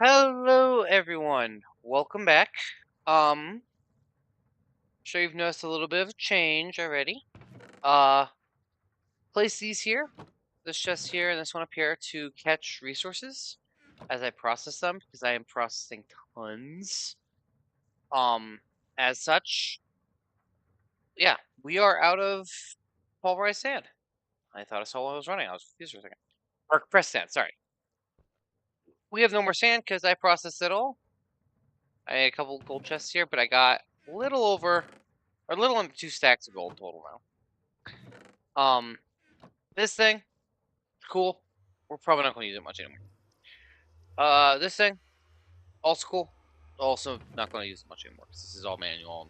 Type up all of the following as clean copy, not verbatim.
Hello everyone. Welcome back. Sure you've noticed a little bit of a change already. Uh place these here, this chest here and this one up here to catch resources as I process them because I am processing tons. Um as such, yeah, we are out of pulverized sand. I thought I saw what I was running. I was confused for a second. Or pressed sand, sorry. We have no more sand because I processed it all. I had a couple gold chests here, but I got a little over or a little under 2 stacks of gold total now. This thing, cool. We're probably not going to use it much anymore. This thing, also cool. Also not going to use it much anymore because this is all manual.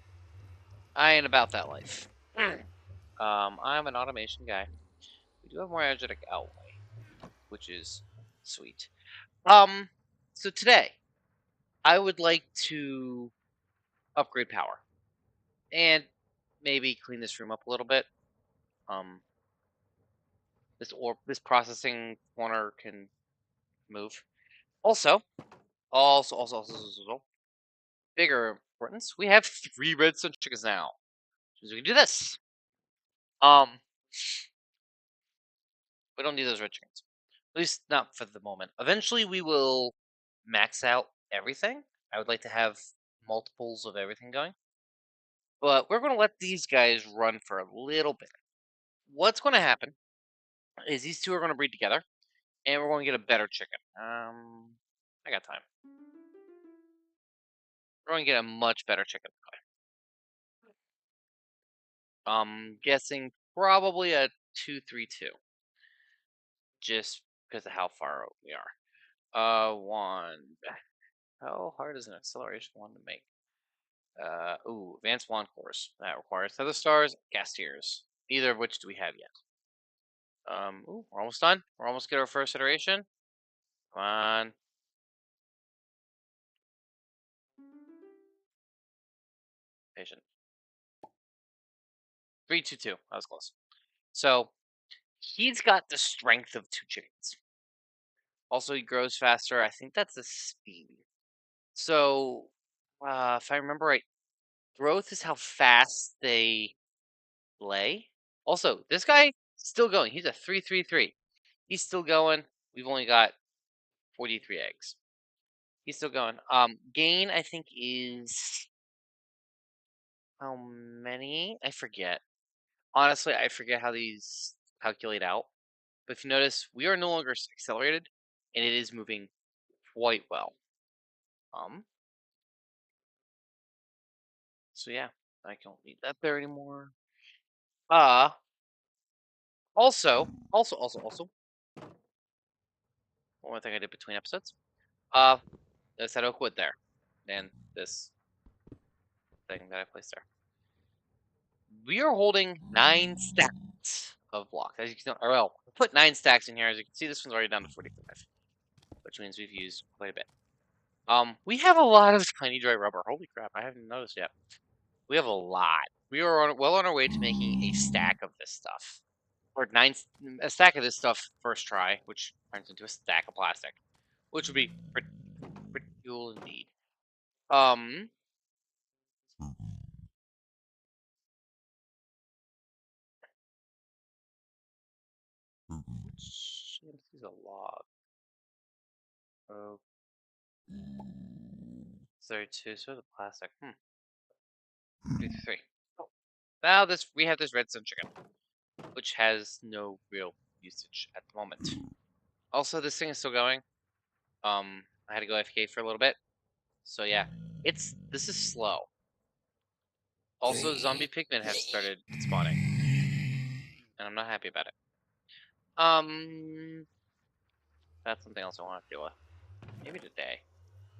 I ain't about that life. I'm an automation guy. We do have more energetic alloy, which is sweet. So today I would like to upgrade power and maybe clean this room up a little bit. Um, this processing corner can move. Also, bigger importance, we have 3 redstone chickens now. So we can do this. We don't need those red chickens. At least not for the moment. Eventually we will max out everything. I would like to have multiples of everything going. But we're going to let these guys run for a little bit. What's going to happen is these two are going to breed together, and we're going to get a better chicken. I got time. We're going to get a much better chicken. Guessing probably a 232, just because of how far out we are. One. How hard is an acceleration one to make? Advanced wand cores. That requires feather stars, gas tiers. Neither of which do we have yet. We're almost done. We're almost get our first iteration. Come on. Patient. 322. That was close. So he's got the strength of 2 chickens. Also, he grows faster. I think that's the speed. So, if I remember right, growth is how fast they lay. Also, this guy still going. He's a 333. He's still going. We've only got 43 eggs. He's still going. Gain I think is how many? I forget. Honestly, I forget how these calculate out. But if you notice, we are no longer accelerated, and it is moving quite well. So yeah, I don't need that there anymore. Also, one more thing I did between episodes. There's that oak wood there, and this thing that I placed there. We are holding 9 stacks of blocks. As you can, or well, I put 9 stacks in here. As you can see, this one's already down to 45, which means we've used quite a bit. We have a lot of tiny dry rubber. Holy crap, I haven't noticed yet. We have a lot. We are well on our way to making a stack of this stuff. Or a stack of this stuff first try, which turns into a stack of plastic, which would be pretty cool indeed. Which is a log. Oh, 32. So the plastic. 53. Oh. Now we have this redstone chicken, which has no real usage at the moment. Also, this thing is still going. I had to go AFK for a little bit. So yeah, this is slow. Also, zombie pigmen have started spawning, and I'm not happy about it. That's something else I want to deal with. Maybe today.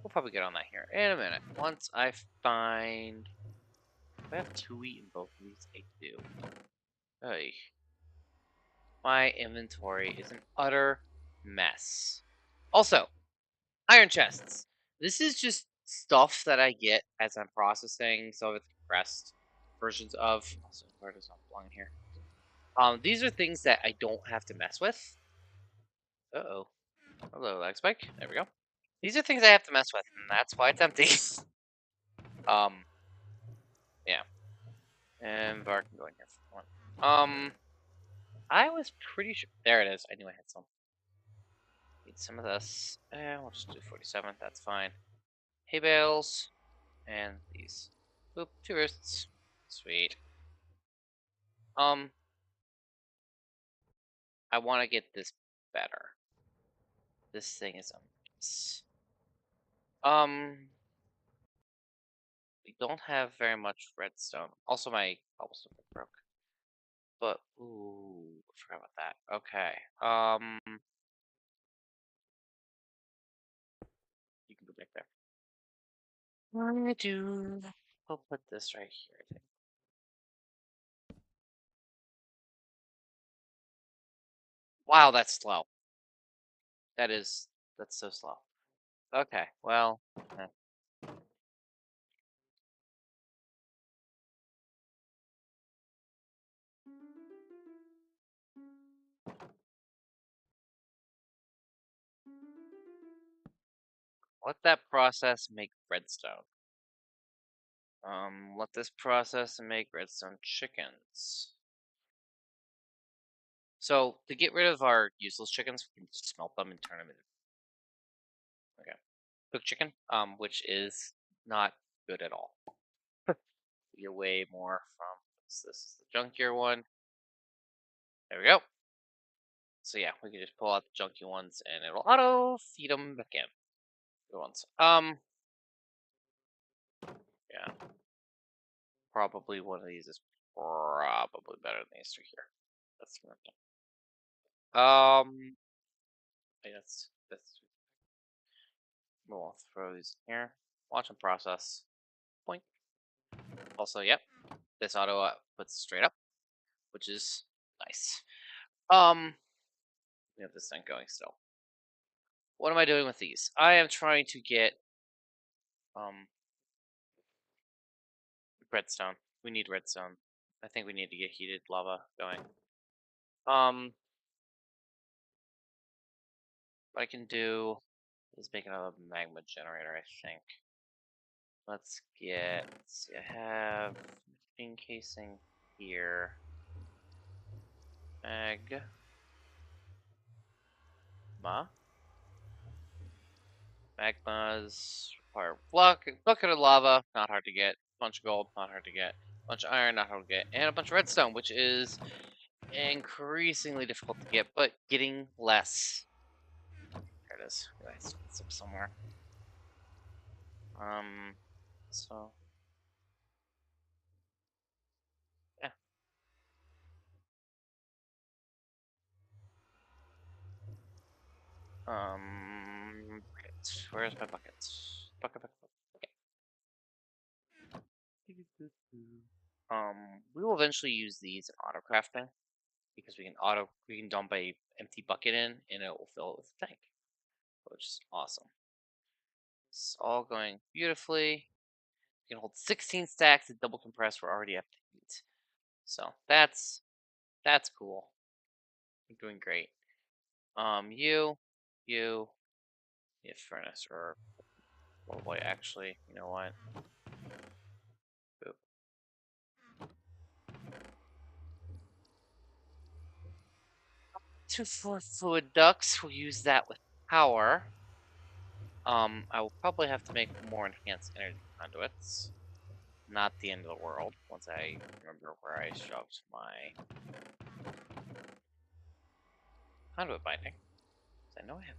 We'll probably get on that here in a minute. Once I find, do I have 2 wheat in both of these? I do. Hey, my inventory is an utter mess. Also, iron chests. This is just stuff that I get as I'm processing some of its compressed versions of. Also, where does not belong in here? These are things that I don't have to mess with. Uh-oh. Hello, lag spike. There we go. These are things I have to mess with, and that's why it's empty. Yeah. And Var can go in here if you want. I was pretty sure. There it is. I knew I had some. Need some of this. And we'll just do 47. That's fine. Hay bales. And these. Boop. 2 wrists. Sweet. I want to get this better. This thing is a mess. We don't have very much redstone. Also, my cobblestone broke. But, ooh, I forgot about that. Okay. You can go back there. I do. We'll put this right here, I think. Wow, that's slow. That's so slow. Okay, well, let that process make redstone. Let this process make redstone chickens. So, to get rid of our useless chickens, we can just smelt them and turn them into cooked chicken, which is not good at all. Get way more from this. This is the junkier one. There we go. So yeah, we can just pull out the junky ones and it'll auto feed them back in. Good ones. Yeah. Probably one of these is probably better than these two here. That's okay, that's we'll throw these in here. Watch them process. Point. Also, yep. This auto puts straight up, which is nice. We have this thing going still. What am I doing with these? I am trying to get redstone. We need redstone. I think we need to get heated lava going. What I can do is make another magma generator, I think. Let's see, I have machine casing here. Magmas require bucket of lava, not hard to get. Bunch of gold, not hard to get. Bunch of iron, not hard to get. And a bunch of redstone, which is increasingly difficult to get, but getting less. There it is. It's up somewhere. So yeah. Where's my bucket? Bucket. We will eventually use these in auto crafting because we can dump a empty bucket in and it will fill it with a tank, which is awesome. It's all going beautifully. We can hold 16 stacks at double compress. We're already up to 8. So that's cool. You're doing great. You, furnace or oh boy, actually, you know what? Boop. 2 fluid ducts. We'll use that with power. I will probably have to make more enhanced energy conduits. Not the end of the world once I remember where I shoved my conduit binding. I know I have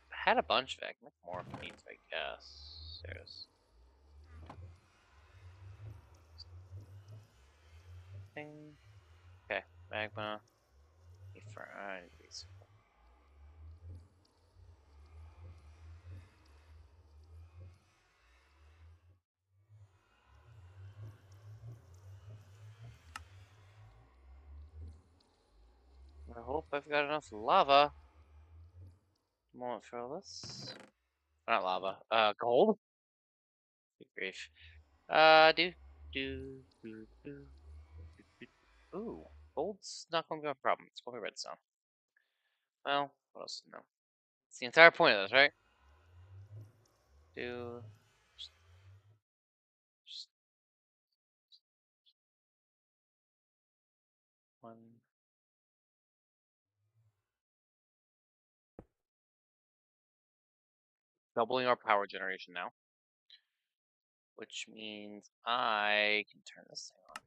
had a bunch of it. I can make more if I need to, I guess. There's thing. Okay, magma. I hope I've got enough lava. Moment for all this. Not lava. Gold? Good grief. Do, do, do, do, do. Ooh, gold's not gonna be a problem. It's gonna be redstone. Well, what else? No. It's the entire point of this, right? do. Just one. Doubling our power generation now, which means I can turn this thing on.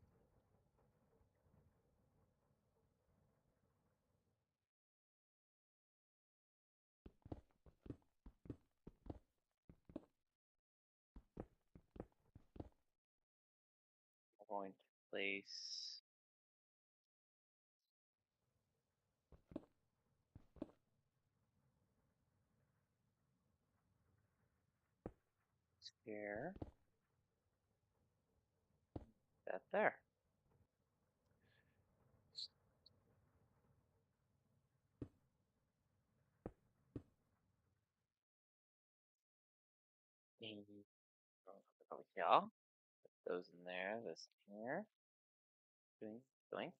I'm going to place here, that there. And over here, put those in there, this in here, doing,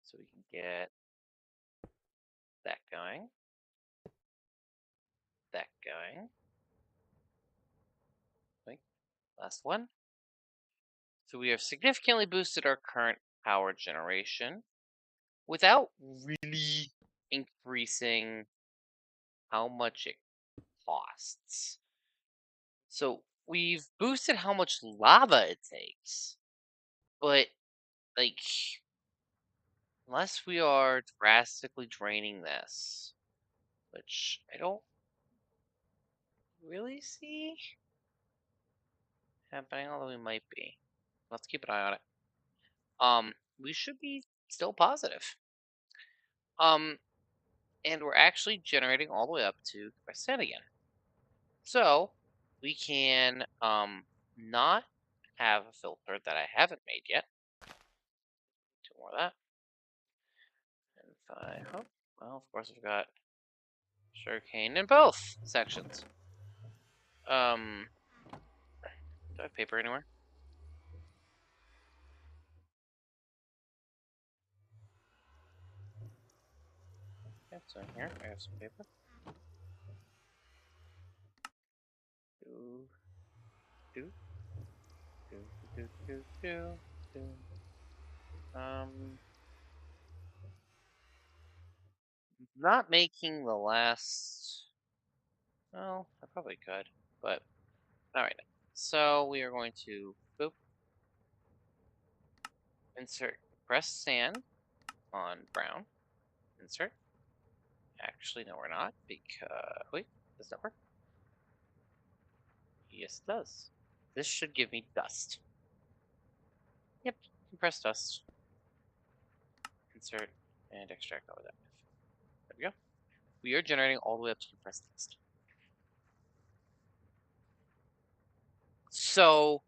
so we can get that going, that going. Doink. Last one. So we have significantly boosted our current power generation without really increasing how much it costs. So we've boosted how much lava it takes, but like, unless we are drastically draining this, which I don't really see happening, although we might be. Let's keep an eye on it. We should be still positive. And we're actually generating all the way up to percent again. So we can not have a filter that I haven't made yet. Two more of that. And 5. Oh, well, of course we've got sugarcane in both sections. Do I have paper anywhere? Yeah, so in here I have some paper. Do do do do do do do. Not making the last. Well, I probably could, but all right. So we are going to boop, insert press sand on brown, insert. Actually, no, we're not, because wait, does that work? Yes, it does. This should give me dust. Yep, compressed dust. Insert and extract all of that. There we go. We are generating all the way up to compressed dust. So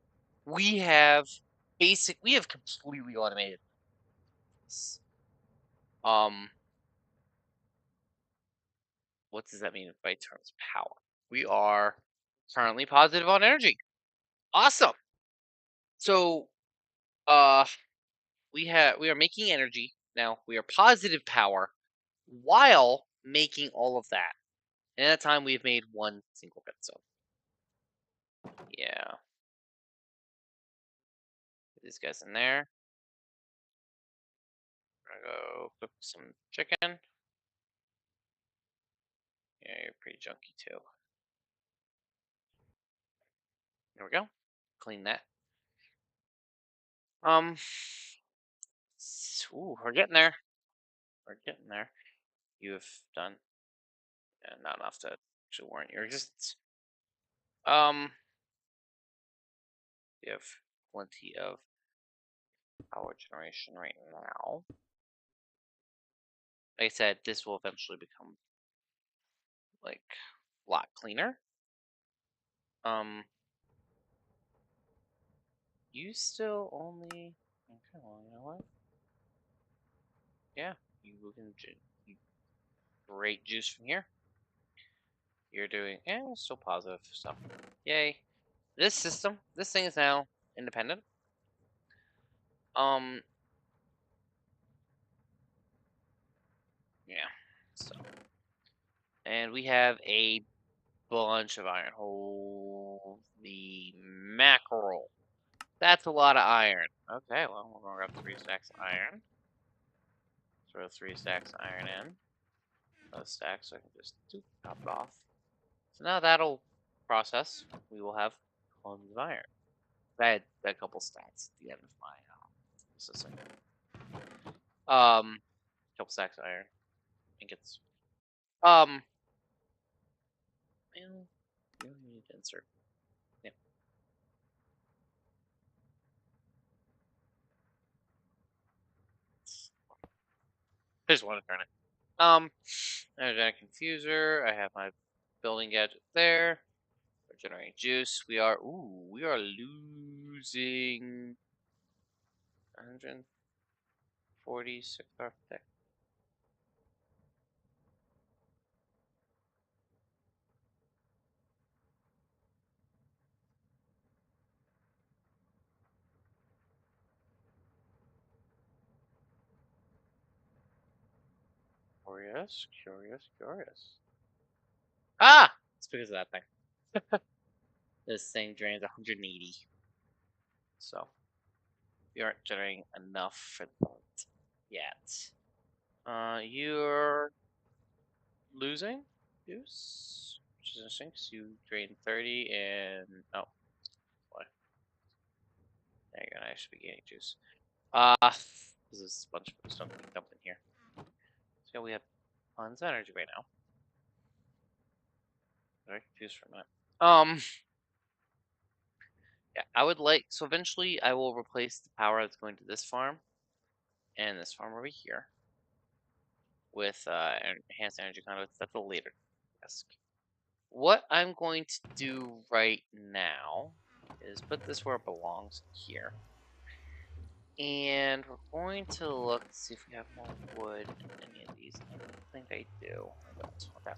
we have we have completely automated this. What does that mean by terms of power? We are currently positive on energy. Awesome. So we are making energy now. We are positive power while making all of that. And at that time we have made one single redstone. Yeah. Put these guys in there. I'm gonna go cook some chicken. Yeah, you're pretty junky too. There we go. Clean that. Ooh, we're getting there. We're getting there. You have done not enough to actually warrant your existence. We have plenty of power generation right now. Like I said, this will eventually become like a lot cleaner. You still only okay. Well, you know what? Yeah, you can great juice from here. You're doing still positive stuff. Yay! This thing is now independent. Yeah. So, and we have a bunch of iron. Holy mackerel. That's a lot of iron. Okay, well, we're going to grab 3 stacks of iron. Throw 3 stacks of iron in. Another stack, so I can just top it off. So now that'll process. We will have tons of iron. I had a couple stacks at the end of my processing. Couple stacks of iron. Ingots. Well, you need to insert. Yeah. I just want to turn it. Energetic infuser. I have my building gadget there. We're generating juice. We are losing 146 architect. Curious. Ah! It's because of that thing. This thing drains 180. So, we aren't generating enough for that yet. You're losing juice, which is interesting because you drained 30 and. Oh, boy. There you go. I should be gaining juice. This is a bunch of stuff being dumped in here. So, we have tons of energy right now. Very confused for a minute. Yeah, I would like, so eventually I will replace the power that's going to this farm and this farm over here with enhanced energy conduits. That's a later task. What I'm going to do right now is put this where it belongs here. And we're going to look to see if we have more wood in any of these. I don't think I do. Okay.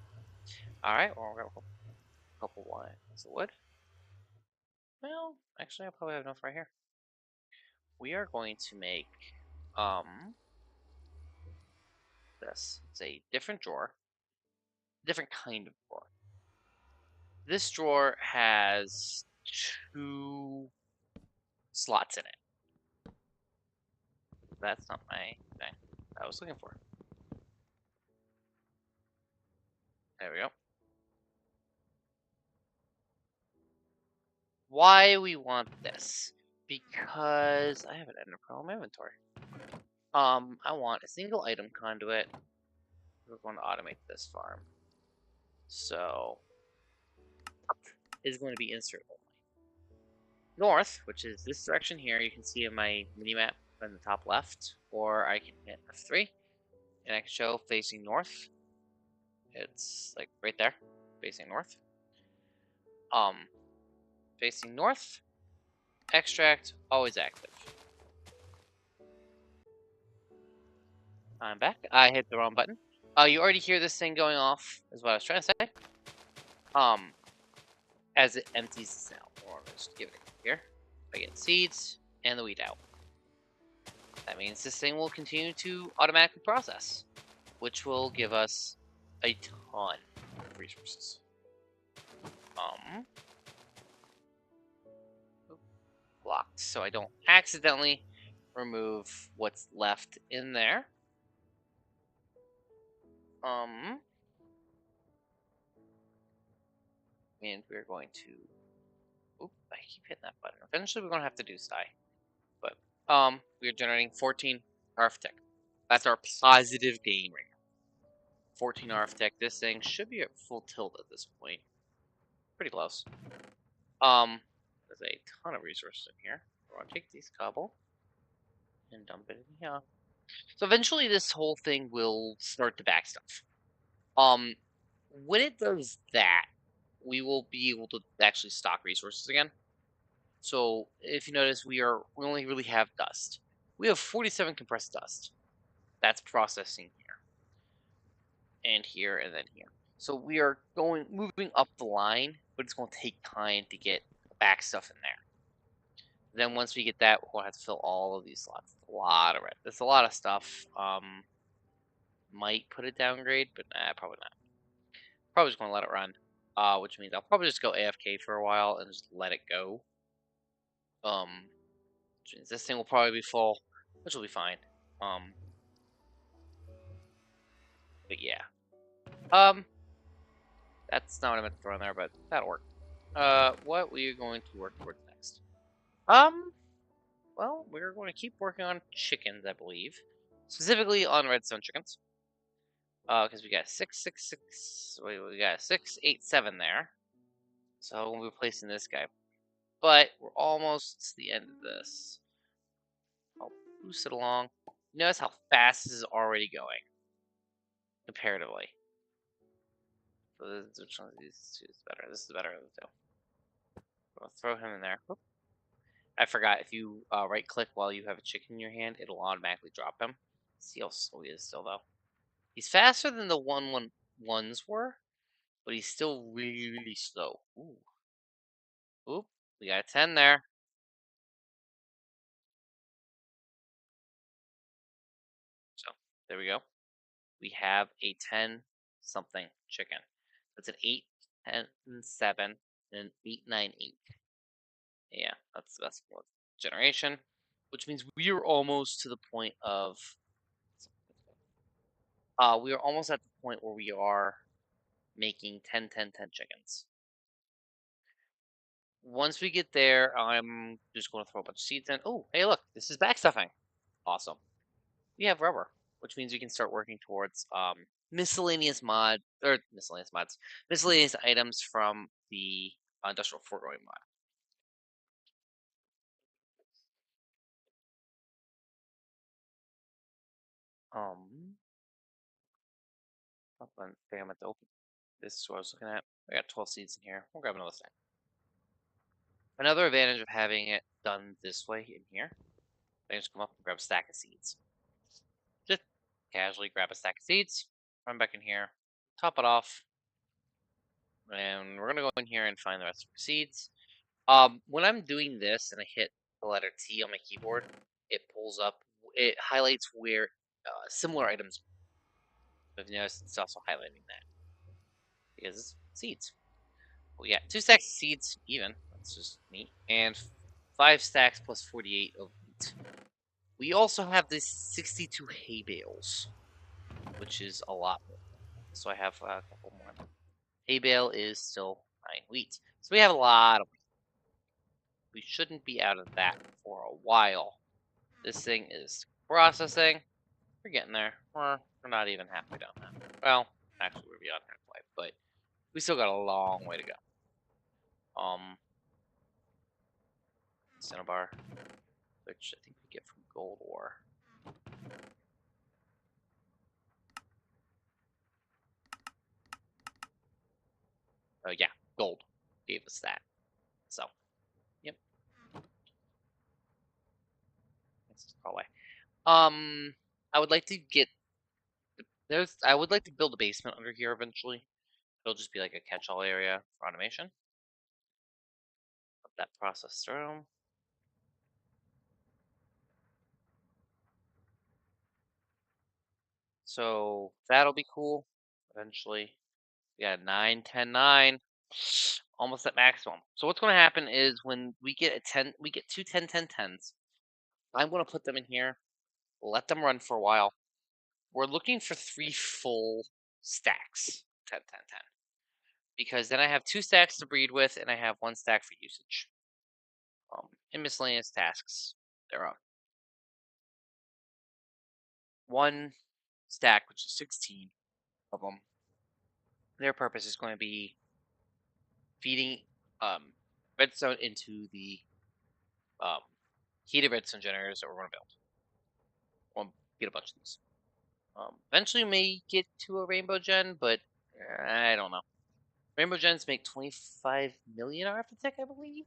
Alright, well, we're going to put a couple lines of wood. Well, actually, I probably have enough right here. We are going to make this. It's a different drawer, different kind of drawer. This drawer has 2 slots in it. That's not my thing I was looking for. There we go. Why we want this? Because I have an ender pearl in my inventory. I want a single item conduit. We're going to automate this farm. So, up is going to be insert only. North, which is this direction here, you can see in my mini map in the top left, or I can hit F3 and I can show facing north. It's like right there, facing north. Facing north, extract, always active. I'm back. I hit the wrong button. You already hear this thing going off, is what I was trying to say. As it empties the cell. Or just give it here. I get seeds and the wheat out. That means this thing will continue to automatically process, which will give us a ton of resources. Blocked, so I don't accidentally remove what's left in there. And we're going to. Oop! I keep hitting that button. Eventually, we're gonna have to do Sty, but we're generating 14 architect. That's our positive gain right now. 14 architect. This thing should be at full tilt at this point. Pretty close. There's a ton of resources in here. We're gonna take these cobble and dump it in here. So eventually, this whole thing will start to back stuff. When it does that, we will be able to actually stock resources again. So if you notice, we only really have dust. We have 47 compressed dust. That's processing here, and here, and then here. So we are moving up the line, but it's going to take time to get back stuff in there. Then once we get that, we'll have to fill all of these slots. A lot of red. There's a lot of stuff. Might put a downgrade, but nah, probably not. Probably just going to let it run. which means I'll probably just go AFK for a while and just let it go. Which means this thing will probably be full, which will be fine. But yeah. That's not what I meant to throw in there, but that'll work. What we are going to work towards next? Well, we're going to keep working on chickens, I believe. Specifically on redstone chickens. Because we got 666. Wait, we got 687 there. So we'll be replacing this guy. But we're almost to the end of this. I'll boost it along. Notice how fast this is already going. Comparatively. So which one of these two is better? This is better of the two. I'll throw him in there. Whoop. I forgot, if you right click while you have a chicken in your hand, it'll automatically drop him. See how slow he is still, though. He's faster than the 111s were, but he's still really, really slow. Ooh. Oop. We got a 10 there. So, there we go. We have a 10 something chicken. That's an 8, 10, 7, and an 8, 9, 8. Yeah, that's the best generation, which means we are almost to the point of. We are almost at the point where we are making 10, 10, 10 chickens. Once we get there, I'm just going to throw a bunch of seeds in. Oh, hey, look, this is backstuffing. Awesome. We have rubber, which means we can start working towards miscellaneous items from the industrial foregoing mod. I think I meant to open. This is what I was looking at. I got 12 seeds in here. We'll grab another stack. Another advantage of having it done this way in here, I can just come up and grab a stack of seeds. Just casually grab a stack of seeds, run back in here, top it off, and we're gonna go in here and find the rest of the seeds. When I'm doing this and I hit the letter T on my keyboard, it pulls up, it highlights where similar items. If you notice, it's also highlighting that because it's seeds. We got 2 stacks of seeds, even. That's just neat. And 5 stacks plus 48 of wheat. We also have this 62 hay bales, which is a lot more. So I have a couple more. Hay bale is still 9 wheat. So we have a lot of wheat. We shouldn't be out of that for a while. This thing is processing. We're getting there. We're not even halfway down that. Well, actually, we're beyond halfway, but we still got a long way to go. Cinnabar, which I think we get from gold ore. Oh yeah, gold gave us that. So, yep. Let's just crawl away. I would like to get I would like to build a basement under here eventually. It'll just be like a catch-all area for automation. Let that process through. So that'll be cool. Eventually, we got 9, 10, 9, almost at maximum. So what's going to happen is when we get a 10, we get 2 10, 10, 10s. I'm going to put them in here, let them run for a while. We're looking for 3 full stacks, 10, 10, 10. Because then I have 2 stacks to breed with, and I have 1 stack for usage. And miscellaneous tasks thereof. 1 stack, which is 16 of them. Their purpose is going to be feeding redstone into the heated redstone generators that we're going to build. We'll get a bunch of these. Eventually, we may get to a rainbow gen, but I don't know. Rainbow gens make 25 million arithmetic, I believe.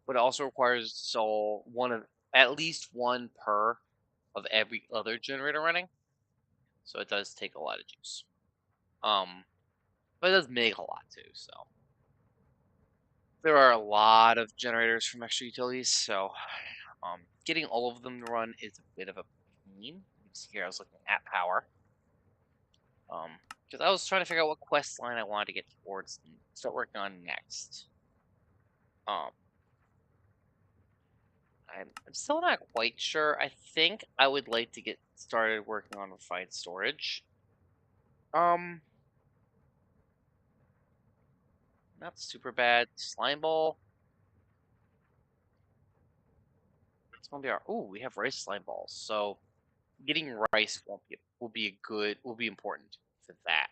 But it also requires at least one per of every other generator running. So it does take a lot of juice. But it does make a lot too, so. There are a lot of generators from extra utilities, so getting all of them to run is a bit of a pain. You see here I was looking at power. Because I was trying to figure out what quest line I wanted to get towards and start working on next. Um, I'm still not quite sure. I think I would like to get started working on refined storage. Um, Not super bad. Slime ball. It's gonna be our. Oh, we have rice slime balls. So getting rice will be important for that.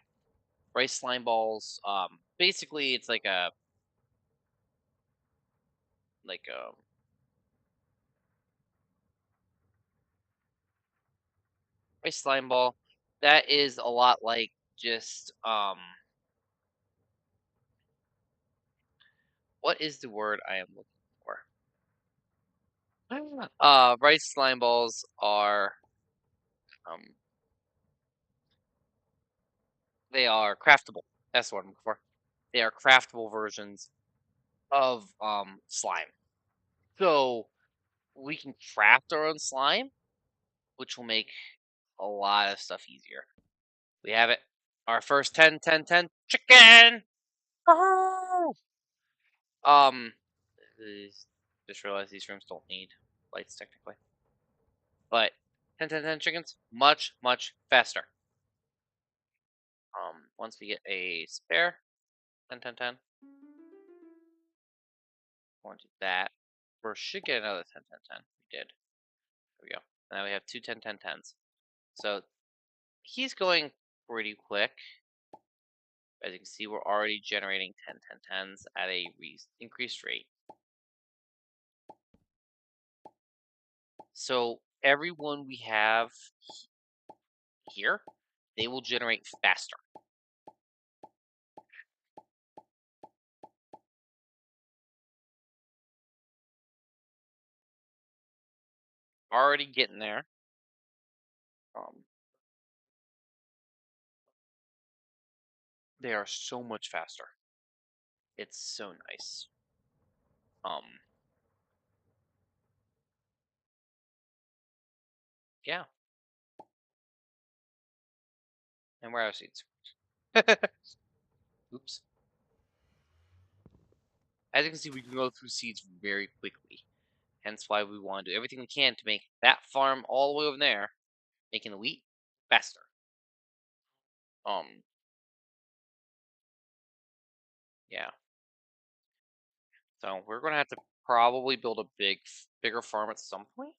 Rice slime balls. Basically it's like rice slime ball. That is a lot like just what is the word I am looking for? Rice slime balls are um they are craftable. That's what I'm looking for. They are craftable versions of slime. So we can craft our own slime, which will make a lot of stuff easier. We have it. Our first 10, 10, 10 chicken. Woohoo! Um, just realized these rooms don't need lights technically, but 10, 10, 10 chickens much faster. Once we get a spare 10, 10, 10, we'll do that. We should get another 10, 10, 10. We did. There we go. Now we have two 10, 10, 10s. So he's going pretty quick. As you can see, we're already generating 10, 10, 10s at a increased rate. So everyone we have here, they will generate faster. Already getting there. They are so much faster. It's so nice. Yeah. And where are seeds? Oops. As you can see, we can go through seeds very quickly. Hence why we want to do everything we can to make that farm all the way over there, making the wheat faster. Yeah. So we're gonna have to probably build a bigger farm at some point.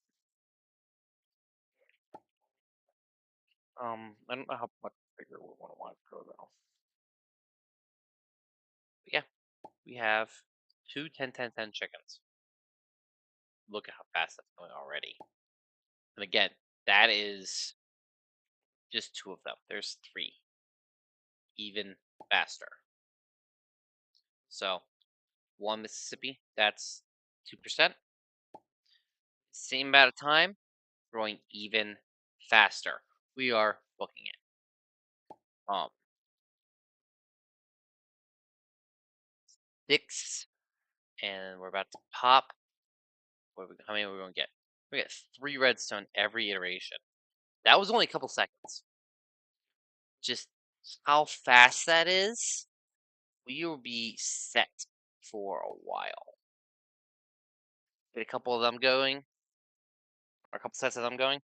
I don't know how much bigger we want to go though. But yeah, we have two 10, 10, 10 chickens. Look at how fast that's going already. And again, that is just two of them. There's three, even faster. So one Mississippi, that's 2%. Same amount of time, growing even faster. We are booking it. Um, 6, and we're about to pop. How many are we going to get? We get 3 redstone every iteration. That was only a couple seconds. Just how fast that is, we will be set for a while. Get a couple of them going, or a couple sets of them going.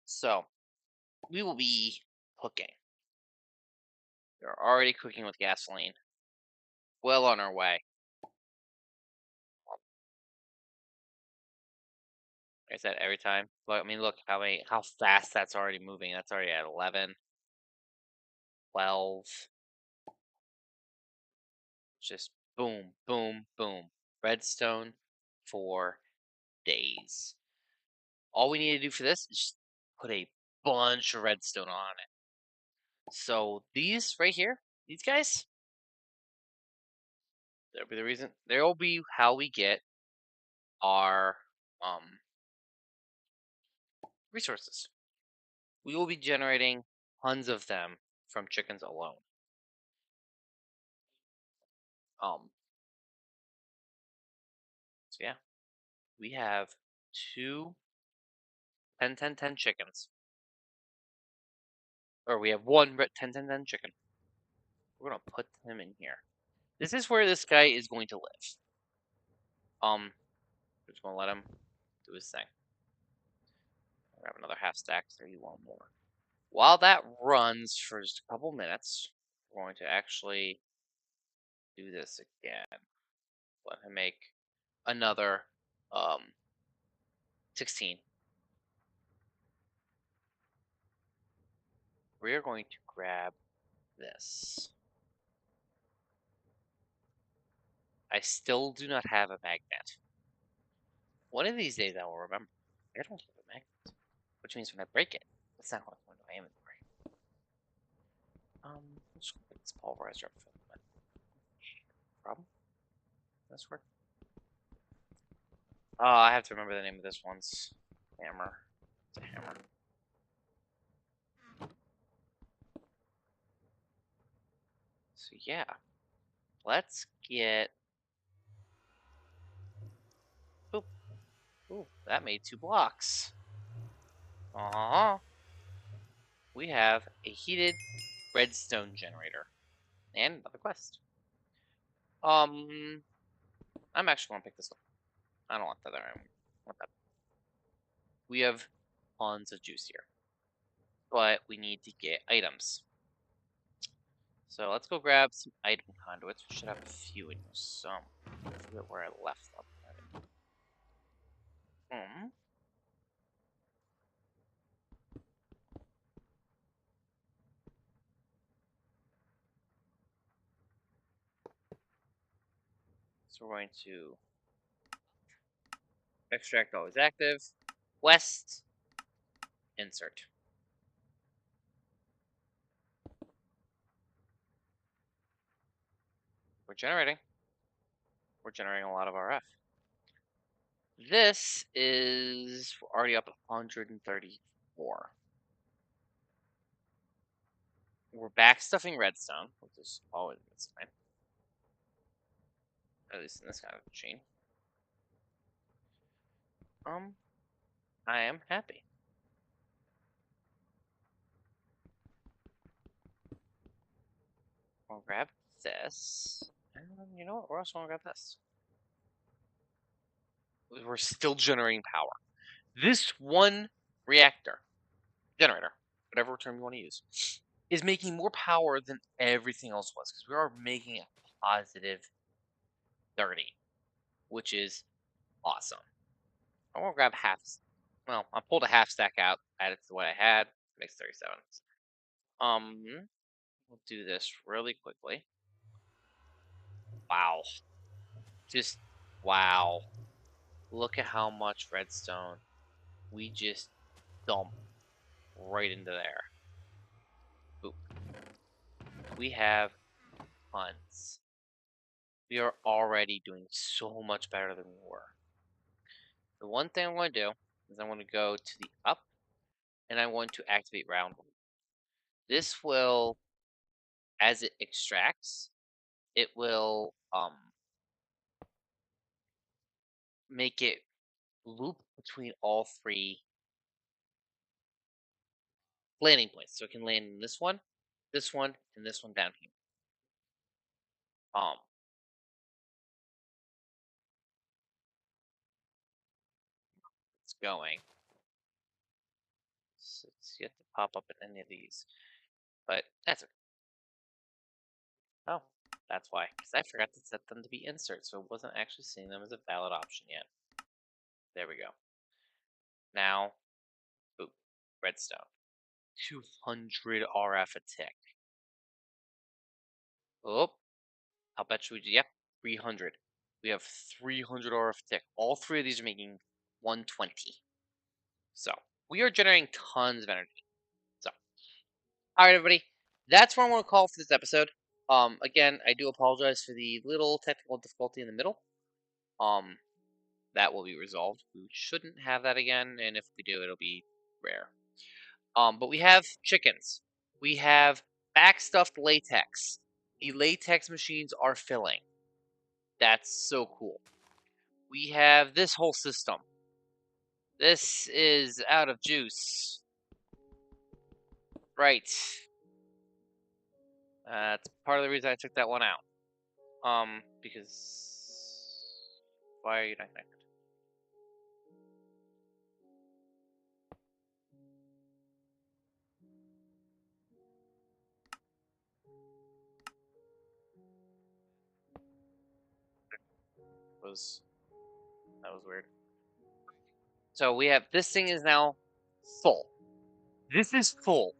So we will be cooking. We're already cooking with gasoline. Well on our way. I said every time. Look, I mean, look how fast that's already moving. That's already at 11, 12. Just boom, boom, boom. Redstone for days. All we need to do for this is just put a bunch of redstone on it. So these right here, these guys, they'll be the reason. They'll be how we get our resources. We will be generating tons of them from chickens alone. So yeah, we have two 10 10 10 chickens. Or we have one 10 10 10 chicken. We're gonna put him in here. This is where this guy is going to live. We're just gonna let him do his thing. Grab another half stack, 31 more. While that runs for just a couple minutes, we're going to actually do this again. Let him make another 16. We're going to grab this. I still do not have a magnet. One of these days I will remember. I don't have a magnet, which means when I break it, it's not going to go into my inventory. Let's put this pulverizer up for the moment. Problem? This work? Oh, I have to remember the name of this one's hammer. It's a hammer. So yeah, let's get. Boop. Ooh, that made 2 blocks. We have a heated redstone generator and another quest. I'm actually gonna pick this up. I don't want that there. I want that. We have tons of juice here, but we need to get items. So let's go grab some item conduits. We should have a few in here. Some. I forget where I left them. So we're going to extract always active, west, insert. We're generating. We're generating a lot of RF. This is already up 134. We're backstuffing redstone, which is always a good sign. At least in this kind of machine. I am happy. I'll grab this. And you know what? We're also gonna grab this. We're still generating power. This one reactor, generator, whatever term you want to use, is making more power than everything else was because we are making a positive 30, which is awesome. I want to grab half. Well, I pulled a half stack out, added to what I had. It makes 37. We'll do this really quickly. Wow. Just wow. Look at how much redstone we just dump right into there. Boop. We have tons. We are already doing so much better than we were. The one thing I want to do is I want to go to the up and I want to activate round 1. This will, as it extracts, it will make it loop between all 3 landing points. So it can land in this one, and this one down here. It's going. So it's yet to pop up in any of these, but that's okay. Oh, that's why, because I forgot to set them to be inserts, so it wasn't actually seeing them as a valid option yet. There we go. Now, boop, redstone. 200 RF a tick. Oh, I'll bet you, yep, 300. We have 300 RF a tick. All 3 of these are making 120. So, we are generating tons of energy. So, alright everybody, that's what I want to call for this episode. Again, I do apologize for the little technical difficulty in the middle. That will be resolved. We shouldn't have that again, and if we do, it'll be rare. But we have chickens. We have backstuffed latex. The latex machines are filling. That's so cool. We have this whole system. This is out of juice. Right. That's part of the reason I took that one out. Because why are you not connected? That was weird. So we have this thing is now full. This is full.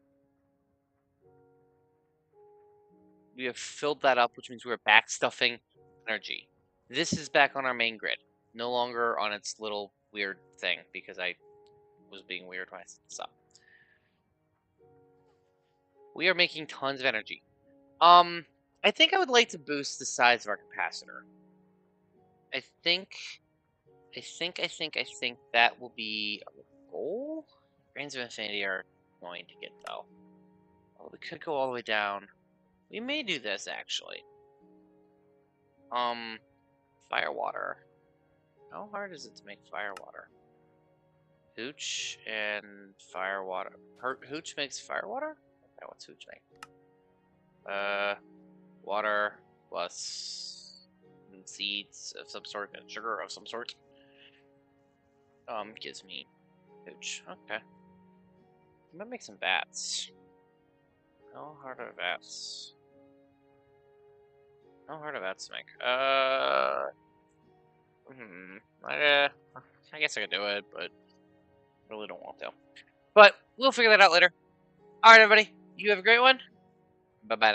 We have filled that up, which means we're back stuffing energy. This is back on our main grid, no longer on its little weird thing because I was being weird when I set this up. We are making tons of energy. I think I would like to boost the size of our capacitor. I think that will be a goal. Grains of Infinity are going to get though. Well, we could go all the way down. We may do this actually. Fire water. How hard is it to make fire water? Hooch and fire water. Hooch makes fire water? Okay, what's Hooch make? Water plus seeds of some sort and sugar of some sort. Gives me Hooch. Okay. I'm gonna make some vats. How hard are vats? How hard are vats to make? I guess I could do it, but I really don't want to. But we'll figure that out later. Alright, everybody. You have a great one. Bye-bye now.